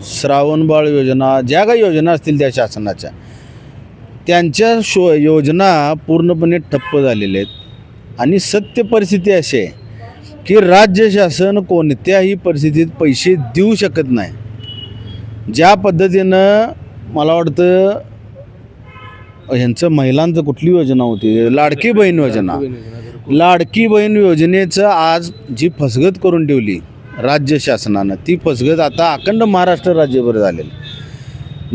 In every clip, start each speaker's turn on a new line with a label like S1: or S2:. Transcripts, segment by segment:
S1: श्रावणबाळ योजना, ज्या काही योजना असतील त्या शासनाच्या, त्यांच्या योजना पूर्णपणे ठप्प झालेल्या आहेत. आणि सत्य परिस्थिती अशी आहे की राज्य शासन कोणत्याही परिस्थितीत पैसे देऊ शकत नाही. ज्या पद्धतीनं मला वाटतं ह्यांचं महिलांचं कुठली योजना होती, लाडकी बहीण योजना, लाडकी बहीण योजनेचं आज जी फसगत करून ठेवली राज्य शासनानं, ती फसगत आता अखंड महाराष्ट्र राज्यभर झालेली.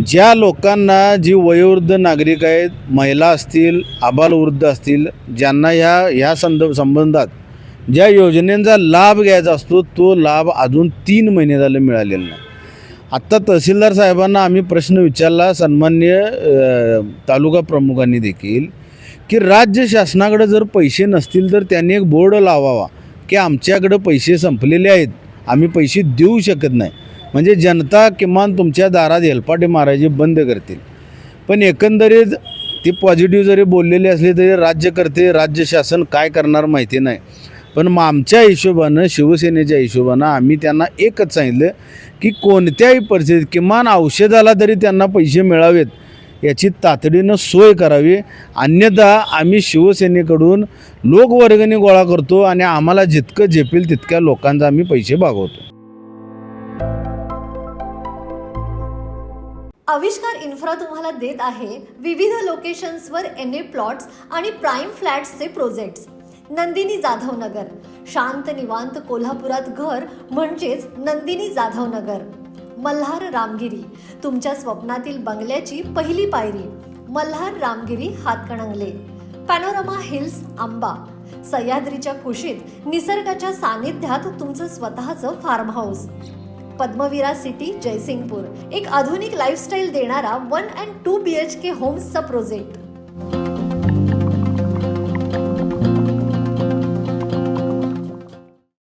S1: ज्या लोकांना, जी वयोवृद्ध नागरिक आहेत, महिला असतील, आबालवृद्ध असतील, ज्यांना ह्या संबंधात ज्या योजनेचा लाभ घ्यायचा असतो तो लाभ अजून 3 महिने झाले मिळालेला नाही. आत्ता तहसीलदार साहेबांना आम्ही प्रश्न विचारला, सन्माननीय तालुका प्रमुखांनी देखील, की राज्य शासनाकडे जर पैसे नसतील तर त्यांनी एक बोर्ड लावावा की आमच्याकडे पैसे संपलेले आहेत, आम्ही पैसे देऊ शकत नाही. म्हणजे जनता किमान तुमच्या दारात हेलपाटे मारायचे बंद करतील. पण एकंदरीत ती पॉझिटिव्ह जरी बोललेली असली तरी राज्य शासन काय करणार माहिती नाही. पण मग आमच्या हिशोबानं, शिवसेनेच्या हिशोबानं आम्ही त्यांना एकच सांगितलं की कोणत्याही परिस्थितीत किमान औषधाला तरी त्यांना पैसे मिळावेत याची तातडीनं सोय करावी. अन्यथा आम्ही शिवसेनेकडून लोकवर्गणी गोळा करतो आणि आम्हाला जितकं झेपेल तितक्या लोकांचा आम्ही पैसे भागवतो.
S2: आविष्कार इन्फ्रा तुम्हाला देत आहे विविध लोकेशन्सवर NA प्लॉट्स आणि प्राईम फ्लॅट्सचे प्रोजेक्ट्स. नंदिनी जाधव नगर, शांत निवांत कोल्हापुरात घर म्हणजेच नंदिनी जाधव नगर. मल्हार रामगिरी, तुमच्या स्वप्नातील बंगल्याची पहिली पायरी. मल्हार रामगिरी हातकणंगले. पॅनोरामा हिल्स आंबा, सह्याद्रीच्या कुशीत निसर्गाच्या सानिध्यात तुमचं स्वतःचं farm house. Padmavira city Jaysingpur, एक आधुनिक लाईफस्टाईल देणारा 1 and 2 BHK होम्सचा प्रोजेक्ट.